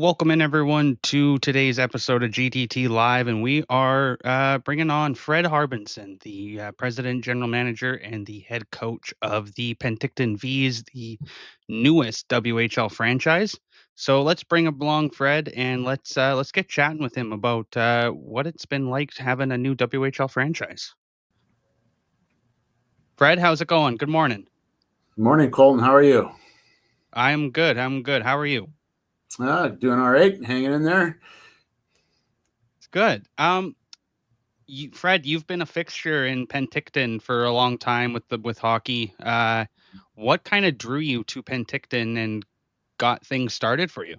Welcome in everyone to today's episode of GDT Live, and we are bringing on Fred Harbinson, the president, general manager, and the head coach of the Penticton Vees, the newest WHL franchise. So let's bring along Fred, and let's get chatting with him about what it's been like having a new WHL franchise. Fred, how's it going? Good morning. Morning, Colton. How are you? I'm good. I'm good. How are you? Doing all right. Hanging in there. It's good. Fred, you've been a fixture in Penticton for a long time with hockey. What kind of drew you to Penticton and got things started for you?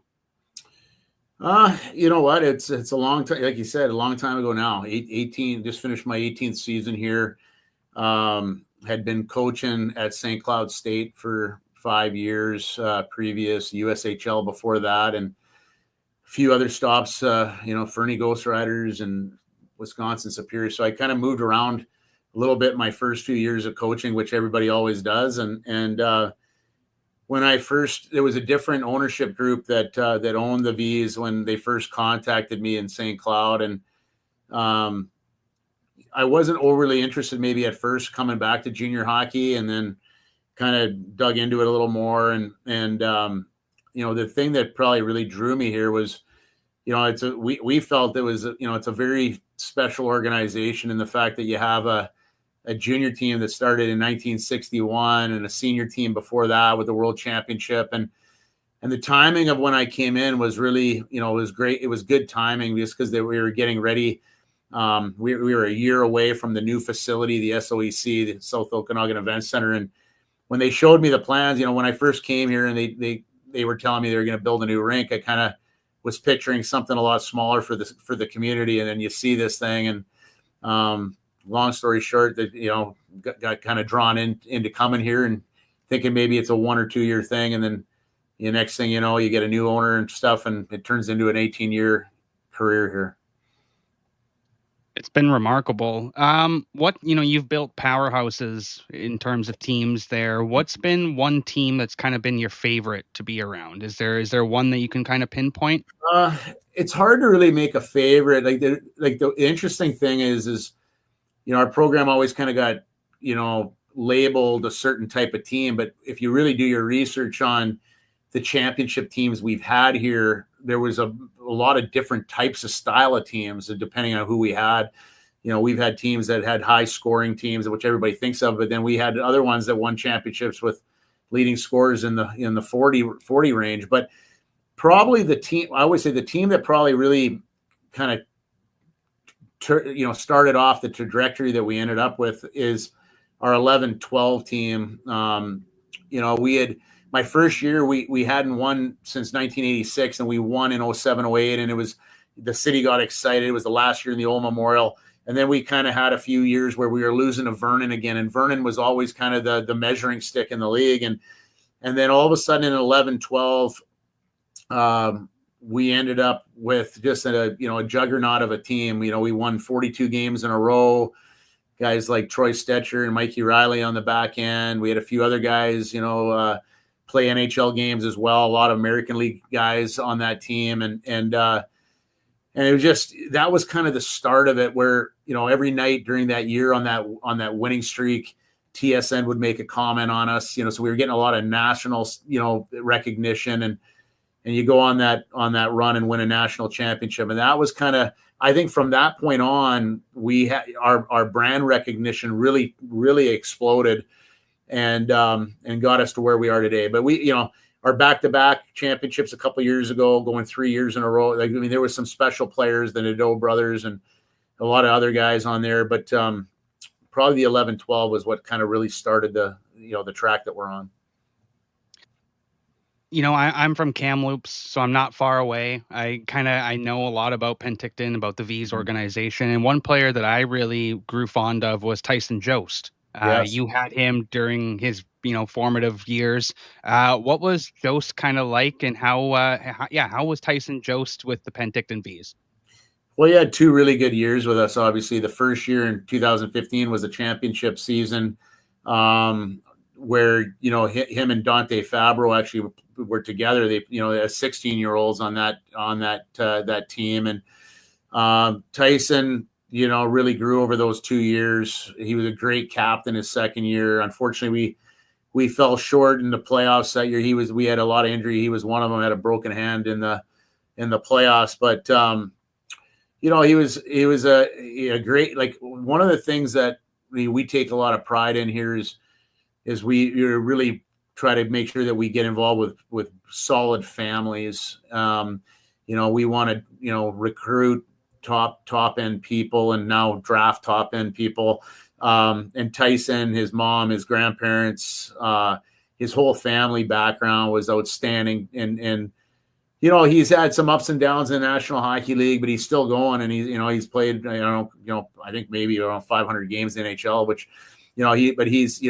You know what? It's a long time, like you said, a long time ago now. 18, just finished my 18th season here. Had been coaching at St. Cloud State for 5 years, previous USHL before that, and a few other stops, Fernie Ghost Riders and Wisconsin Superior. So I kind of moved around a little bit my first few years of coaching, which everybody always does. And when I first, there was a different ownership group that owned the Vees when they first contacted me in St. Cloud, and I wasn't overly interested maybe at first coming back to junior hockey, and then kind of dug into it a little more. And the thing that probably really drew me here was, we felt it was, it's a very special organization in the fact that you have a junior team that started in 1961 and a senior team before that with the World Championship. And the timing of when I came in was really, it was great. It was good timing just because we were getting ready. We were a year away from the new facility, the SOEC, the South Okanagan Event Center. And when they showed me the plans, when I first came here and they were telling me they were going to build a new rink, I kind of was picturing something a lot smaller for the community. And then you see this thing, and long story short, that got kind of drawn into coming here and thinking maybe it's a 1 or 2 year thing, and then the next thing you know, you get a new owner and stuff, and it turns into an 18-year career here. It's been remarkable. You've built powerhouses in terms of teams there. What's been one team that's kind of been your favorite to be around? Is there one that you can kind of pinpoint? It's hard to really make a favorite. The interesting thing is our program always kind of got, labeled a certain type of team. But if you really do your research on the championship teams we've had here, there was a lot of different types of style of teams, depending on who we had. We've had teams that had high scoring teams, which everybody thinks of, but then we had other ones that won championships with leading scorers in the 40 range. But probably I always say the team that probably really kind of started off the trajectory that we ended up with is our 11-12 team. We had, my first year, we hadn't won since 1986, and we won in 07-08, and it was, the city got excited. It was the last year in the old Memorial. And then we kind of had a few years where we were losing to Vernon again, and Vernon was always kind of the measuring stick in the league. And then all of a sudden in 11-12, we ended up with just a juggernaut of a team. We won 42 games in a row. Guys like Troy Stetcher and Mikey Riley on the back end. We had a few other guys, play NHL games as well. A lot of American League guys on that team. And it was just, that was kind of the start of it, where, every night during that year on that winning streak, TSN would make a comment on us, so we were getting a lot of national, recognition, and you go on that run and win a national championship. And that was kind of, I think from that point on, we had our brand recognition really, really exploded and got us to where we are today. But we, our back-to-back championships a couple of years ago, going 3 years in a row. There was some special players, the Nadeau brothers and a lot of other guys on there, but probably the 11-12 was what kind of really started the track that we're on. I'm from Kamloops, so I'm not far away. I know a lot about Penticton, about the Vees organization. And one player that I really grew fond of was Tyson Jost. Yes. You had him during his, formative years. What was Jost kind of like, and how was Tyson Jost with the Penticton Vees? Well, he had 2 really good years with us. Obviously, the first year in 2015 was a championship season. where him and Dante Fabro actually were together. They as 16-year-olds on that team, and Tyson really grew over those 2 years. He was a great captain his second year. Unfortunately, we fell short in the playoffs that year. We had a lot of injury. He was one of them, had a broken hand in the playoffs, but he was a great, like, one of the things that we take a lot of pride in here is we really try to make sure that we get involved with solid families. We want to recruit top end people, and now draft top end people. And Tyson, his mom, his grandparents, his whole family background was outstanding. And he's had some ups and downs in the National Hockey League, but he's still going. And he's played, I think maybe around 500 games in the NHL, which, he's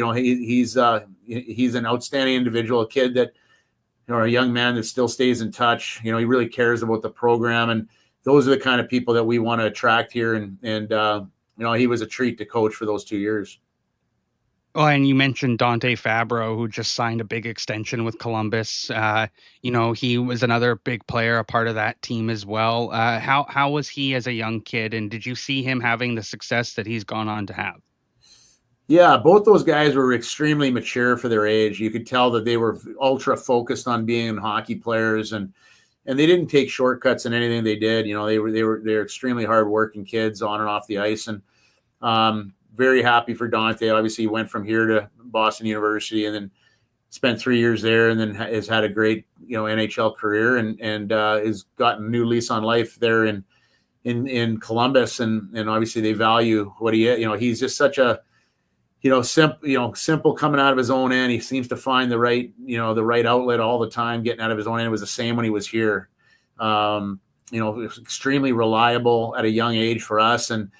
an outstanding individual, a kid that, a young man that still stays in touch. He really cares about the program. And those are the kind of people that we want to attract here. And he was a treat to coach for those 2 years. Oh, and you mentioned Dante Fabro, who just signed a big extension with Columbus. He was another big player, a part of that team as well. How was he as a young kid, and did you see him having the success that he's gone on to have? Yeah, both those guys were extremely mature for their age. You could tell that they were ultra focused on being hockey players, and they didn't take shortcuts in anything they did. They were extremely hardworking kids on and off the ice, and very happy for Dante. Obviously, he went from here to Boston University, and then spent 3 years there, and then has had a great NHL career, and has gotten a new lease on life there in Columbus, and obviously they value what he is. He's just such a simple coming out of his own end. He seems to find the right outlet all the time, getting out of his own end. It was the same when he was here. Extremely reliable at a young age for us, and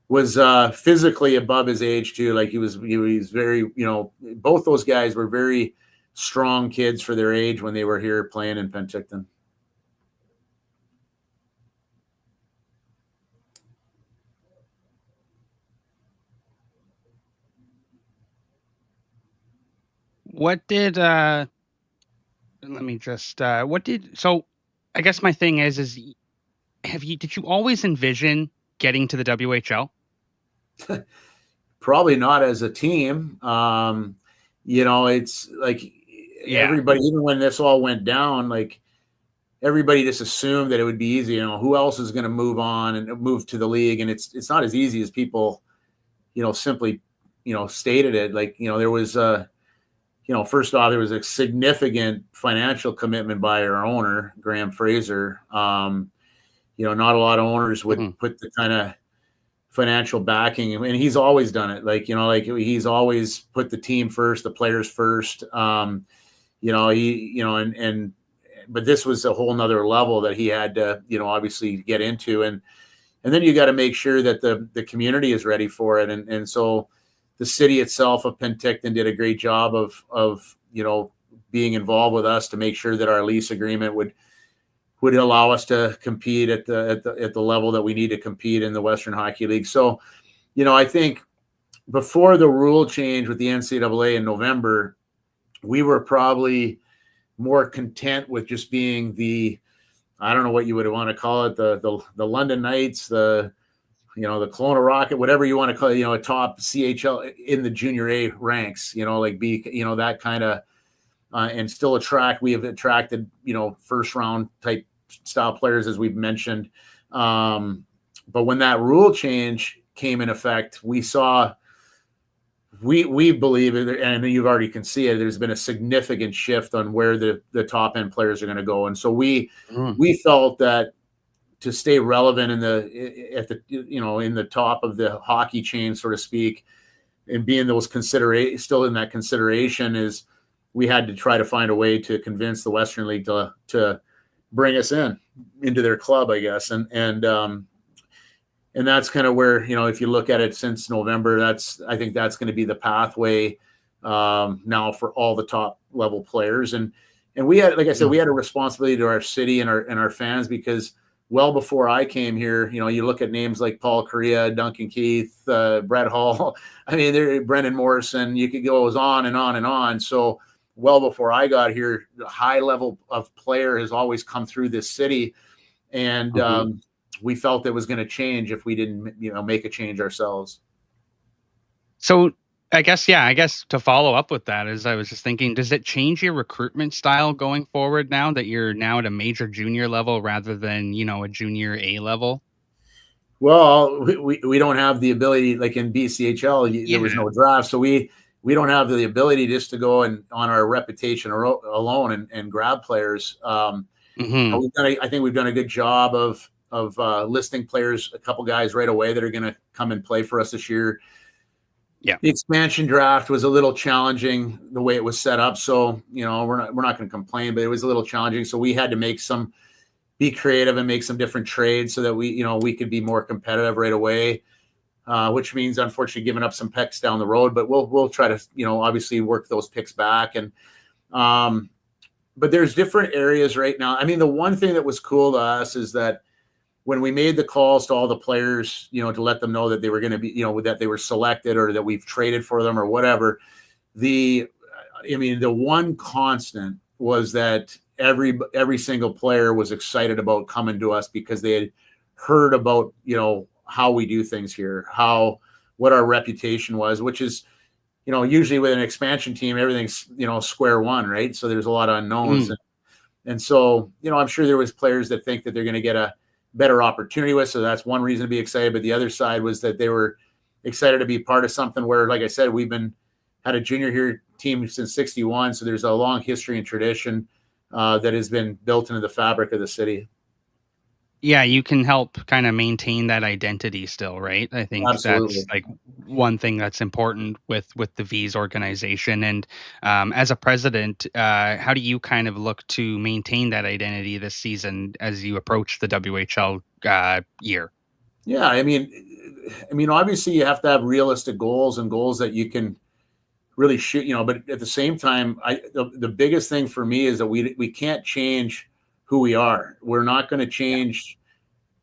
was physically above his age too. Like he was very, both those guys were very strong kids for their age when they were here playing in Penticton. So I guess my thing is did you always envision getting to the WHL? Probably not as a team. It's like everybody, even when this all went down, like everybody just assumed that it would be easy. Who else is going to move on and move to the league? And it's not as easy as people, simply, stated it. Like, there was first off, there was a significant financial commitment by our owner, Graham Fraser. Not a lot of owners would put the kind of financial backing, and he's always done it. He's always put the team first, the players first. But this was a whole nother level that he had to, obviously get into. And then you got to make sure that the community is ready for it. And so the city itself of Penticton did a great job of being involved with us to make sure that our lease agreement would allow us to compete at the level that we need to compete in the Western Hockey League. So, I think before the rule change with the NCAA in November, we were probably more content with just being I don't know what you would want to call it, the London Knights, the Kelowna Rocket, whatever you want to call it, a top CHL in the junior A ranks, that kind of, and still we have attracted, first round type style players, as we've mentioned. But when that rule change came in effect, we believe, and you've already can see it, there's been a significant shift on where the top end players are going to go. And so we felt that to stay relevant in the top of the hockey chain, so to speak, and being still in that consideration, is we had to try to find a way to convince the Western League to bring us into their club, I guess. And that's kind of where, if you look at it since November, I think that's going to be the pathway now for all the top level players. And we had, like I said, we had a responsibility to our city and our fans, because well before I came here. You look at names like Paul Correa, Duncan Keith, Brett Hall. I mean, Brendan Morrison. You could go on and on and on. So well before I got here, the high level of player has always come through this city, and we felt it was going to change if we didn't, make a change ourselves. So I guess to follow up with that, as I was just thinking, does it change your recruitment style going forward now that you're now at a major junior level rather than, a junior A level? Well, we don't have the ability, like in BCHL, there was Yeah. no draft. So we don't have the ability just to go and on our reputation alone and grab players. Hmm. I think we've done a good job of listing players, a couple guys right away that are going to come and play for us this year. Yeah. The expansion draft was a little challenging the way it was set up. So, we're not going to complain, but it was a little challenging. So we had to be creative and make some different trades so that we could be more competitive right away. Which means unfortunately giving up some picks down the road, but we'll try to, obviously work those picks back. And, but there's different areas right now. I mean, the one thing that was cool to us is that when we made the calls to all the players, to let them know that they were going to be, that they were selected or that we've traded for them or whatever, the one constant was that every single player was excited about coming to us because they had heard about, how we do things here, what our reputation was, which is, usually with an expansion team, everything's, square one, right? So there's a lot of unknowns. And so, I'm sure there was players that think that they're going to get a better opportunity with. So that's one reason to be excited. But the other side was that they were excited to be part of something where, like I said, had a junior here team since 61. So there's a long history and tradition that has been built into the fabric of the city. Yeah, you can help kind of maintain that identity still, right? I think that's Absolutely. like one thing that's important with the V's organization. And as a president, how do you kind of look to maintain that identity this season as you approach the WHL year? Yeah, obviously you have to have realistic goals and goals that you can really shoot, but at the same time, the biggest thing for me is that we can't change who we are. We're not going to change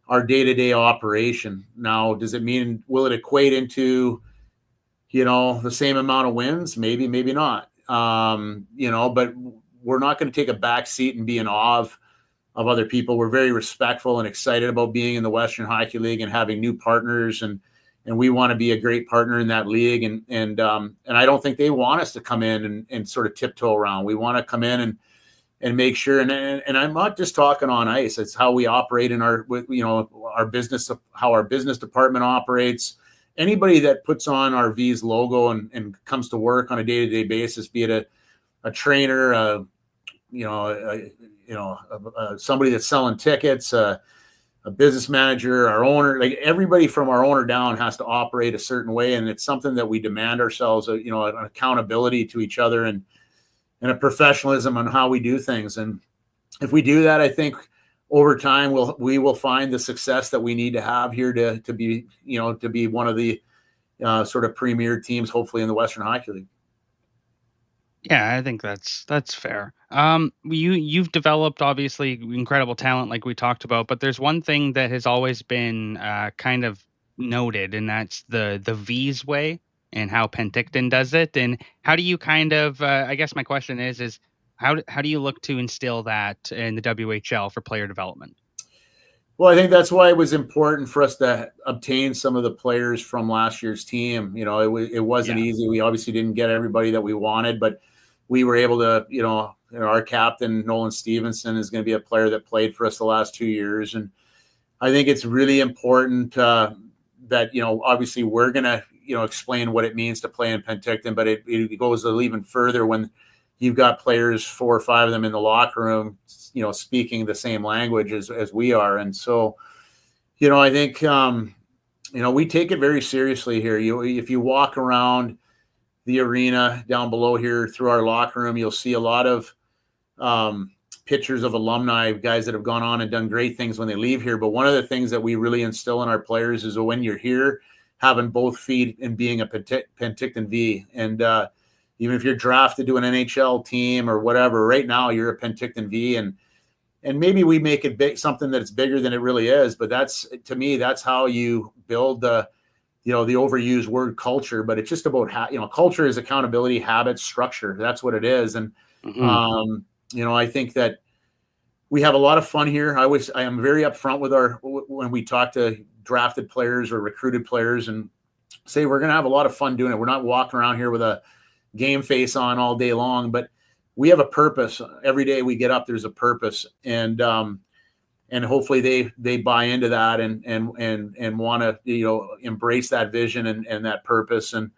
our day-to-day operation. Now, will it equate into, the same amount of wins? Maybe, maybe not. But we're not going to take a back seat and be in awe of other people. We're very respectful and excited about being in the Western Hockey League and having new partners, and we want to be a great partner in that league. And I don't think they want us to come in and sort of tiptoe around. We want to come in and make sure. And I'm not just talking on ice. It's how we operate in our business, how our business department operates. Anybody that puts on our V's logo and comes to work on a day-to-day basis, be it a trainer, somebody that's selling tickets, a business manager, our owner, like everybody from our owner down has to operate a certain way. And it's something that we demand ourselves, an accountability to each other and a professionalism on how we do things. And if we do that, I think over time, we will find the success that we need to have here to be one of the sort of premier teams, hopefully in the Western Hockey League. Yeah, I think that's fair. You've developed obviously incredible talent like we talked about, but there's one thing that has always been kind of noted, and that's the V's way and how Penticton does it. And how do you kind of? I guess my question is how do you look to instill that in the WHL for player development? Well, I think that's why it was important for us to obtain some of the players from last year's team. It wasn't Yeah. easy. We obviously didn't get everybody that we wanted, but we were able to, our captain, Nolan Stevenson, is going to be a player that played for us the last 2 years. And I think it's really important that, obviously we're going to, explain what it means to play in Penticton, but it goes a little even further when you've got players, 4 or 5 of them in the locker room, speaking the same language as we are. And so, I think, we take it very seriously here. If you walk around the arena down below here through our locker room, you'll see a lot of pictures of alumni, guys that have gone on and done great things when they leave here. But one of the things that we really instill in our players is that when you're here, having both feet and being a Penticton V. And even if you're drafted to an NHL team or whatever, right now you're a Penticton V. And and maybe we make it big, something that's bigger than it really is. But that's, to me, that's how you build the, the overused word culture. But it's just about culture is accountability, habits, structure. That's what it is. And Mm-hmm. I think that we have a lot of fun here. I am very upfront with when we talk to drafted players or recruited players, and say we're going to have a lot of fun doing it. We're not walking around here with a game face on all day long, but we have a purpose. Every day we get up, there's a purpose, and hopefully they buy into that and want to embrace that vision and that purpose. And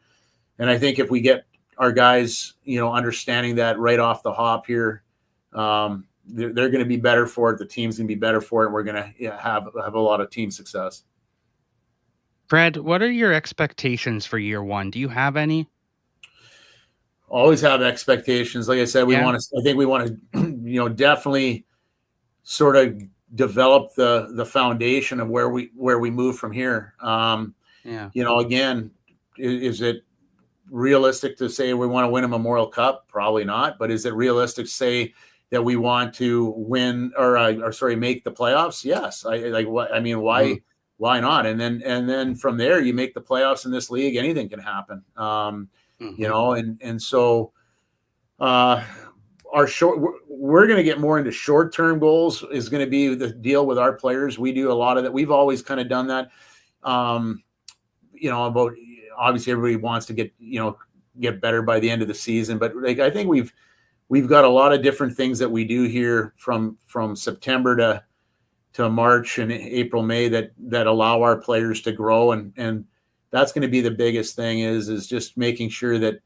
I think if we get our guys understanding that right off the hop here, they're going to be better for it. The team's going to be better for it, and we're going to have a lot of team success. Fred, what are your expectations for year one? Do you have any? Always have expectations. Like I said, I think we want to, definitely sort of develop the foundation of where we move from here. Again, is it realistic to say we want to win a Memorial Cup? Probably not. But is it realistic to say that we want to win make the playoffs? Yes. Why? Why not? And then from there, you make the playoffs in this league. Anything can happen. So we're going to get more into short-term goals is going to be the deal with our players. We do a lot of that. We've always kind of done that. About obviously everybody wants to get better by the end of the season, but I think we've got a lot of different things that we do here from September to March and April, May that allow our players to grow. And that's going to be the biggest thing is just making sure that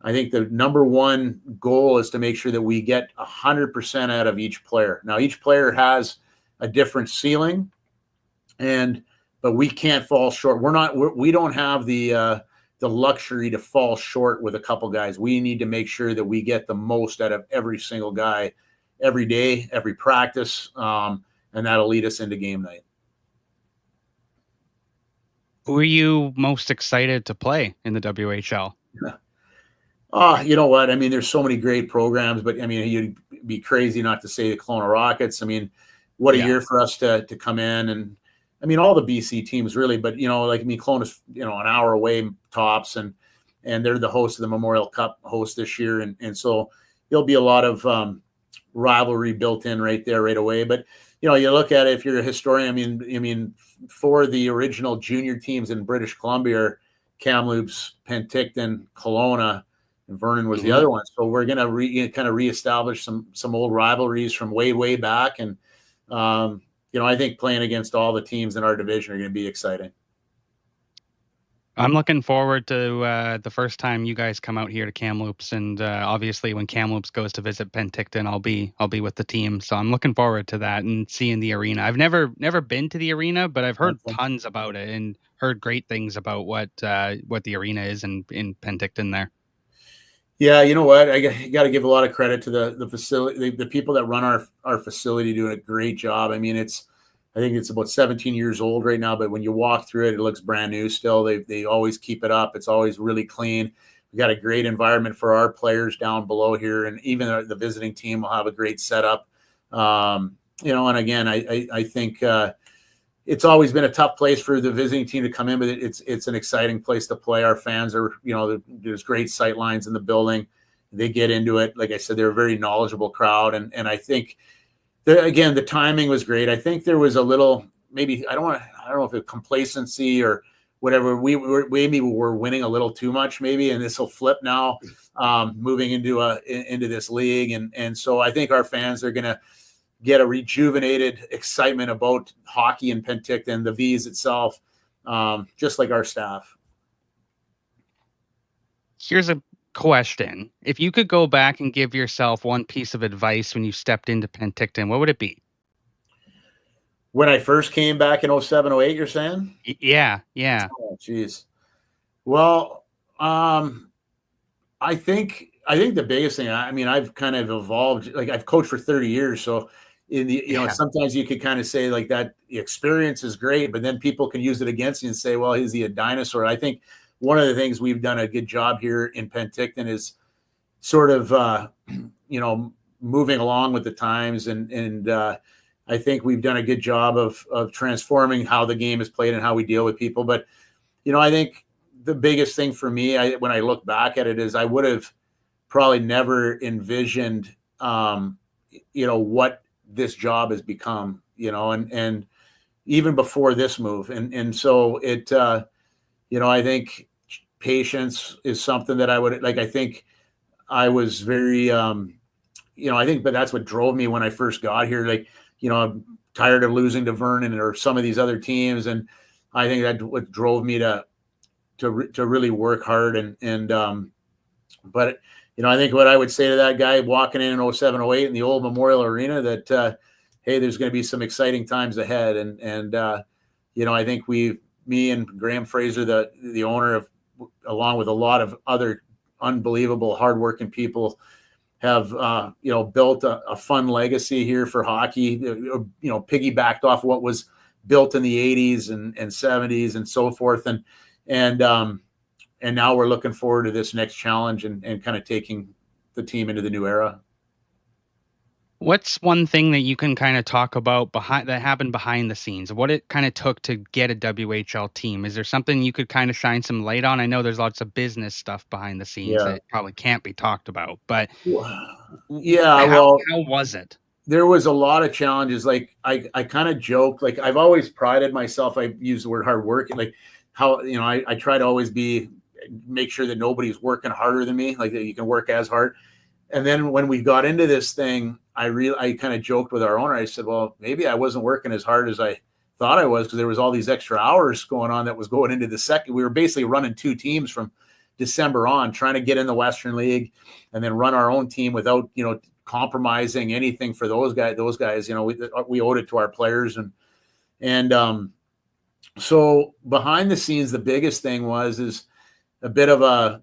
I think the number one goal is to make sure that we get 100% out of each player. Now, each player has a different ceiling, but we can't fall short. We don't have the luxury to fall short with a couple guys. We need to make sure that we get the most out of every single guy every day, every practice. And that'll lead us into game night. Who are you most excited to play in the WHL? You know what? I mean, there's so many great programs, but I mean, you'd be crazy not to say the Kelowna Rockets. I mean, what a year for us to come in, and I mean, all the BC teams really, but Kelowna's an hour away tops, and they're the host of the Memorial Cup host this year, and so there'll be a lot of rivalry built in right there right away. But you look at it, if you're a historian, I mean, for the original junior teams in British Columbia are Kamloops, Penticton, Kelowna, and Vernon was the other one. So we're going to kind of reestablish some old rivalries from way back. And, I think playing against all the teams in our division are going to be exciting. I'm looking forward to the first time you guys come out here to Kamloops, and obviously when Kamloops goes to visit Penticton, I'll be with the team. So I'm looking forward to that and seeing the arena. I've never been to the arena, but I've heard tons about it and heard great things about what the arena is in Penticton there. Yeah, you know what? I got to give a lot of credit to the facility, the people that run our facility, doing a great job. I mean, I think it's about 17 years old right now, but when you walk through it, it looks brand new still. They always keep it up. It's always really clean. We got a great environment for our players down below here, and even the visiting team will have a great setup. And again, I think it's always been a tough place for the visiting team to come in, but it's an exciting place to play. Our fans are, there's great sight lines in the building. They get into it. Like I said, they're a very knowledgeable crowd, and I think. Again, the timing was great. I think there was a little, maybe I don't know if it's complacency or whatever. We were winning a little too much, maybe, and this will flip now, moving into this league, and so I think our fans are going to get a rejuvenated excitement about hockey in Penticton, the Vees itself, just like our staff. Here's a question. If you could go back and give yourself one piece of advice when you stepped into Penticton, what would it be? When I first came back in 07, 08, you're saying? Yeah. Oh, geez. Well, I think the biggest thing, I mean, I've kind of evolved, like I've coached for 30 years. So sometimes you could kind of say like that experience is great, but then people can use it against you and say, well, is he a dinosaur? I think one of the things we've done a good job here in Penticton is sort of, moving along with the times, and I think we've done a good job of transforming how the game is played and how we deal with people. But I think the biggest thing for me, when I look back at it, is I would have probably never envisioned, what this job has become, and even before this move, and so it, I think patience is something that I would like. I think I was very, I think, but that's what drove me when I first got here. Like, I'm tired of losing to Vernon or some of these other teams, and I think that what drove me to really work hard. But I think what I would say to that guy walking in 07, 08 in the old Memorial Arena, that hey, there's going to be some exciting times ahead, and I think me and Graham Fraser, the owner, of, along with a lot of other unbelievable hardworking people, have built a fun legacy here for hockey. Piggybacked off what was built in the 80s and 70s and so forth, and now we're looking forward to this next challenge and kind of taking the team into the new era. What's one thing that you can kind of talk about that happened behind the scenes? What it kind of took to get a WHL team? Is there something you could kind of shine some light on? I know there's lots of business stuff behind the scenes Yeah. that probably can't be talked about, but Yeah, how well, was it? there was a lot of challenges. Like I kind of joke, like I've always prided myself. I use the word hard work, like how, I try to always make sure that nobody's working harder than me, like that you can work as hard. And then when we got into this thing, I kind of joked with our owner. I said, well, maybe I wasn't working as hard as I thought I was, because there was all these extra hours going on that was going into the second. We were basically running two teams from December on, trying to get in the Western League and then run our own team without, compromising anything for those guys. We owed it to our players. And so behind the scenes, the biggest thing is a bit of a,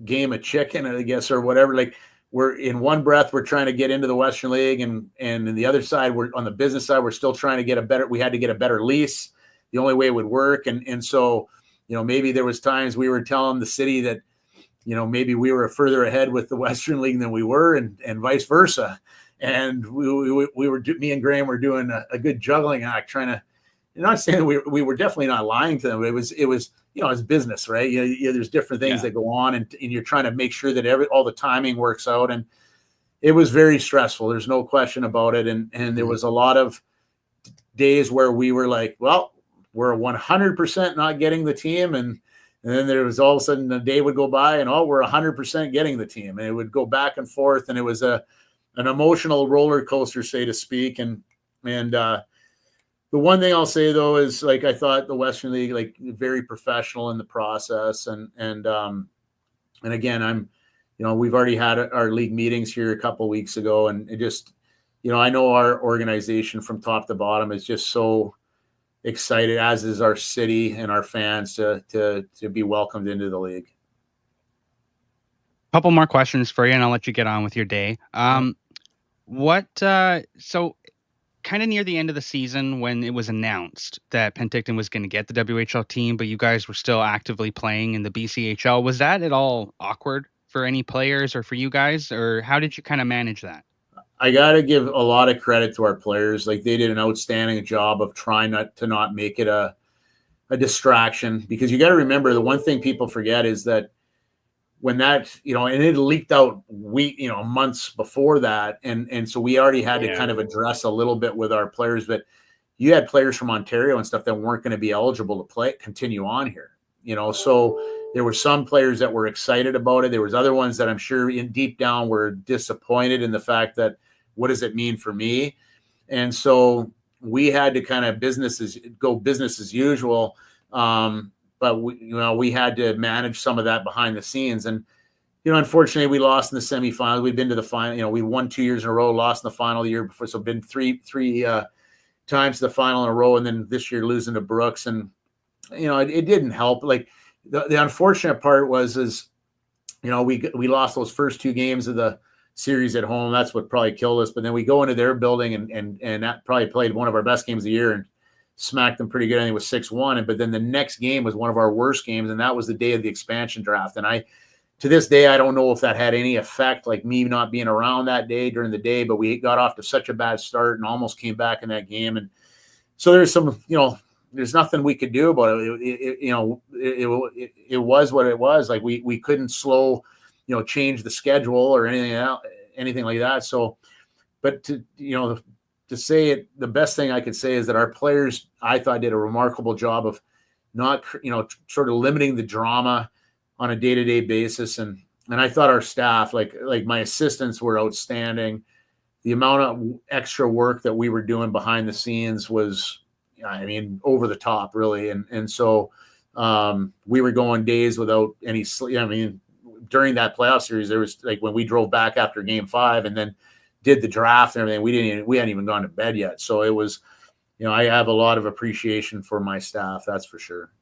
game of chicken, I guess, or whatever. Like, we're in one breath, we're trying to get into the Western League, and in the other side, we're on the business side, we're still trying to we had to get a better lease. The only way it would work. And so, maybe there was times we were telling the city that, maybe we were further ahead with the Western League than we were, and vice versa. And me and Graham were doing a good juggling act, trying to, not saying we were definitely not lying to them. It was, it's business, right? There's different things that go on, and you're trying to make sure that all the timing works out. And it was very stressful. There's no question about it. And there was a lot of days where we were like, well, we're 100% not getting the team. And then there was all of a sudden a day would go by and, we're 100% getting the team. And it would go back and forth. And it was an emotional roller coaster, so to speak. And the one thing I'll say, though, is, like, I thought the Western League, like, very professional in the process. And again, we've already had our league meetings here a couple of weeks ago, and it just, I know our organization from top to bottom is just so excited, as is our city and our fans, to be welcomed into the league. Couple more questions for you, and I'll let you get on with your day. So kind of near the end of the season, when it was announced that Penticton was going to get the WHL team, but you guys were still actively playing in the BCHL, was that at all awkward for any players or for you guys, or how did you kind of manage that? I got to give a lot of credit to our players. Like, they did an outstanding job of trying not make it a distraction, because you got to remember, the one thing people forget is that when that, and it leaked out months before that. And so we already had to kind of address a little bit with our players, but you had players from Ontario and stuff that weren't going to be eligible to continue on here, so there were some players that were excited about it. There was other ones that I'm sure in deep down were disappointed in the fact that, what does it mean for me? And so we had to kind of business as usual. But we had to manage some of that behind the scenes. And, unfortunately, we lost in the semifinals. We've been to the final, we won 2 years in a row, lost in the final the year before. So been three times to the final in a row. And then this year losing to Brooks. And, it didn't help. Like, the unfortunate part is we lost those first two games of the series at home. That's what probably killed us. But then we go into their building and that probably played one of our best games of the year and smacked them pretty good. I think it was 6-1. But then the next game was one of our worst games, and that was the day of the expansion draft. And to this day, I don't know if that had any effect, like me not being around that day during the day, but we got off to such a bad start and almost came back in that game. And so there's some, there's nothing we could do about it. It was what it was. Like we couldn't change the schedule or anything like that. So, but to say it, the best thing I could say is that our players, I thought, did a remarkable job of not, sort of limiting the drama on a day-to-day basis. And I thought our staff, like my assistants, were outstanding. The amount of extra work that we were doing behind the scenes was, over the top, really. And so we were going days without any sleep. During that playoff series, there was like when we drove back after Game 5 and then did the draft and everything, we hadn't even gone to bed yet. So it was, I have a lot of appreciation for my staff. That's for sure.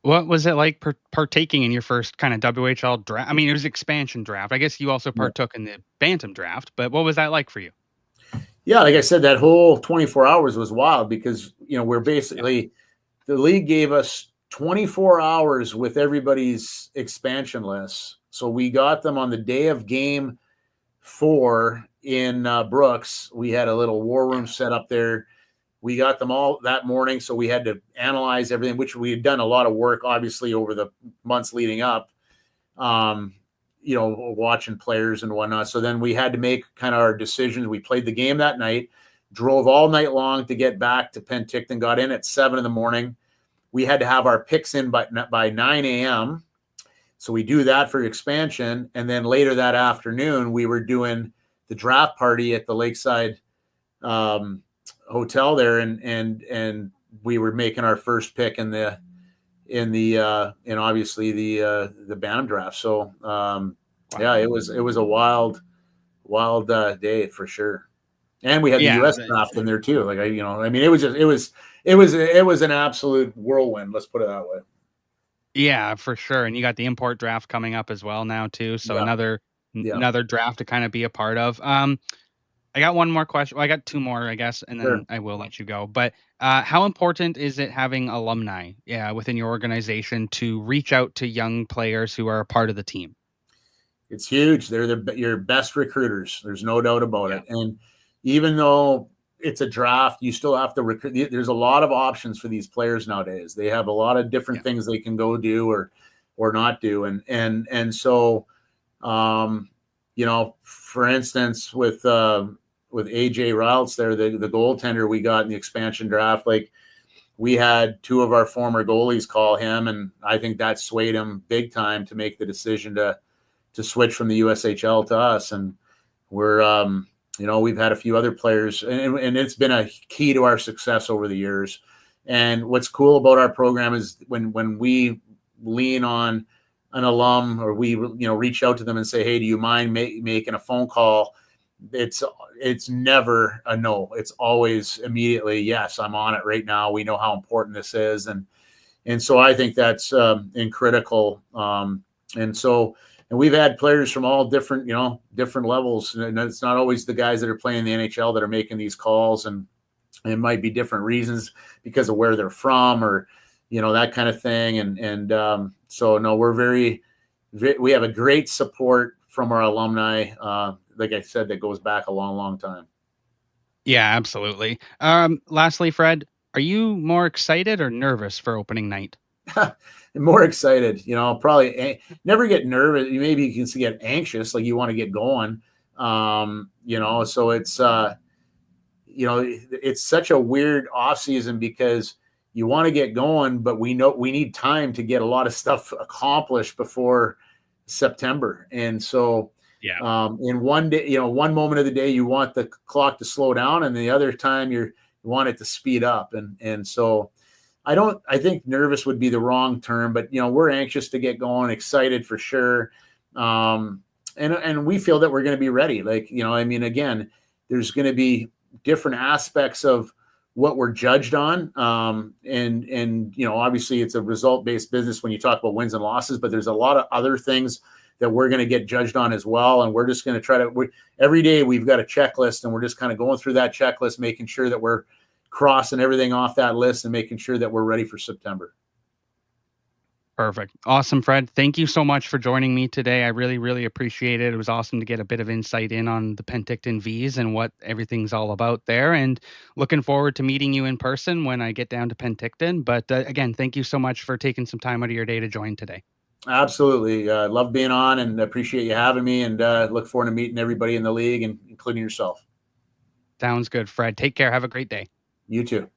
What was it like partaking in your first kind of WHL draft? It was expansion draft. I guess you also partook in the Bantam draft, but what was that like for you? Yeah, like I said, that whole 24 hours was wild because, we're basically, the league gave us 24 hours with everybody's expansion lists. So we got them on the day of Game 4 in Brooks. We had a little war room set up there. We got them all that morning, so we had to analyze everything, which we had done a lot of work, obviously, over the months leading up, watching players and whatnot. So then we had to make kind of our decisions. We played the game that night, drove all night long to get back to Penticton, got in at 7 a.m. We had to have our picks in by 9 a.m., so we do that for expansion. And then later that afternoon, we were doing the draft party at the Lakeside hotel there, and we were making our first pick in obviously the Bantam draft. So yeah, it was a wild day for sure. And we had the US draft in there too. Like it was an absolute whirlwind, let's put it that way. Yeah, for sure. And you got the import draft coming up as well now too. So another draft to kind of be a part of. I got one more question. Well, I got two more, I guess, and then I will let you go. But how important is it having alumni within your organization to reach out to young players who are a part of the team? It's huge. They're your best recruiters. There's no doubt about it. And even though it's a draft, you still have to recruit. There's a lot of options for these players nowadays. They have a lot of different things they can go do or not do. And so, for instance, with AJ Routes there, the goaltender we got in the expansion draft, like we had two of our former goalies call him, and I think that swayed him big time to make the decision to switch from the USHL to us. And we're, we've had a few other players, and it's been a key to our success over the years. And what's cool about our program is when we lean on an alum or we, reach out to them and say, hey, do you mind making a phone call? It's never a no. It's always immediately, yes, I'm on it right now. We know how important this is. And so I think that's critical. And we've had players from all different levels. And it's not always the guys that are playing the NHL that are making these calls, and it might be different reasons because of where they're from or, that kind of thing. And so no, we have a great support from our alumni. Like I said, that goes back a long, long time. Yeah, absolutely. Lastly, Fred, are you more excited or nervous for opening night? More excited, probably never get nervous. Maybe you can get anxious, like you want to get going. So it's, it's such a weird off season because you want to get going, but we know we need time to get a lot of stuff accomplished before September. And so, in one day, one moment of the day, you want the clock to slow down, and the other time you want it to speed up. And so I think nervous would be the wrong term, but we're anxious to get going, excited for sure. And we feel that we're going to be ready. Like, again, there's going to be different aspects of what we're judged on. And obviously it's a result-based business when you talk about wins and losses, but there's a lot of other things that we're going to get judged on as well. And we're just going to try to, every day we've got a checklist, and we're just kind of going through that checklist, making sure that we're crossing everything off that list and making sure that we're ready for September. Perfect. Awesome, Fred. Thank you so much for joining me today. I really, really appreciate it. It was awesome to get a bit of insight in on the Penticton Vees and what everything's all about there. And looking forward to meeting you in person when I get down to Penticton. But again, thank you so much for taking some time out of your day to join today. Absolutely. Love being on and appreciate you having me, and look forward to meeting everybody in the league and including yourself. Sounds good, Fred. Take care. Have a great day. You too.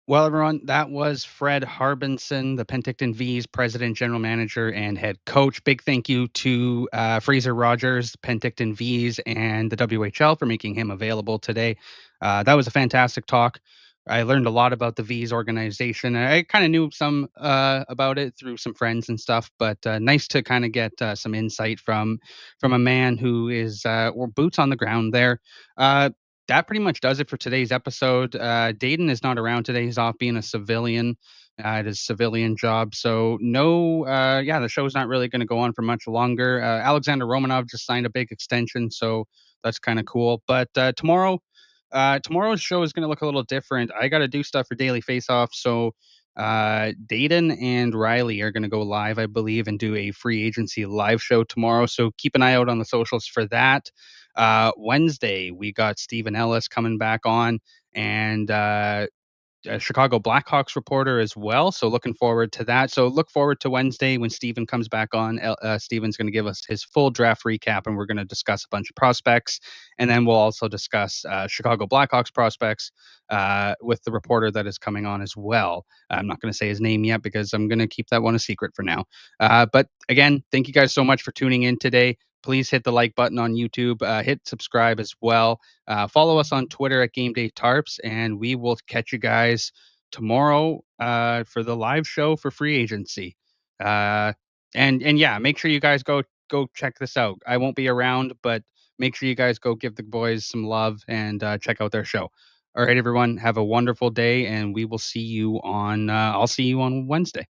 Well, everyone, that was Fred Harbinson, the Penticton Vees president, general manager, and head coach. Big thank you to Fraser Rogers, Penticton Vees, and the WHL for making him available today. That was a fantastic talk. I learned a lot about the Vees organization. I kind of knew some about it through some friends and stuff, but nice to kind of get some insight from a man who is or boots on the ground there. That pretty much does it for today's episode. Dayton is not around today. He's off being a civilian at his civilian job. So, no, yeah, the show's not really going to go on for much longer. Alexander Romanov just signed a big extension. So, that's kind of cool. But tomorrow's show is going to look a little different. I got to do stuff for Daily Face Off. So, Dayton and Riley are going to go live, I believe, and do a free agency live show tomorrow. So, keep an eye out on the socials for that. Wednesday, we got Stephen Ellis coming back on, and a Chicago Blackhawks reporter as well. So looking forward to that. So look forward to Wednesday when Steven comes back on. Steven's going to give us his full draft recap, and we're going to discuss a bunch of prospects, and then we'll also discuss Chicago Blackhawks prospects with the reporter that is coming on as well. I'm not going to say his name yet because I'm going to keep that one a secret for now. But again, thank you guys so much for tuning in today. Please hit the like button on YouTube. Hit subscribe as well. Follow us on Twitter at Game Day Tarps, and we will catch you guys tomorrow for the live show for free agency. And yeah, make sure you guys go check this out. I won't be around, but make sure you guys go give the boys some love and check out their show. All right, everyone, have a wonderful day, and we will see you on. I'll see you on Wednesday.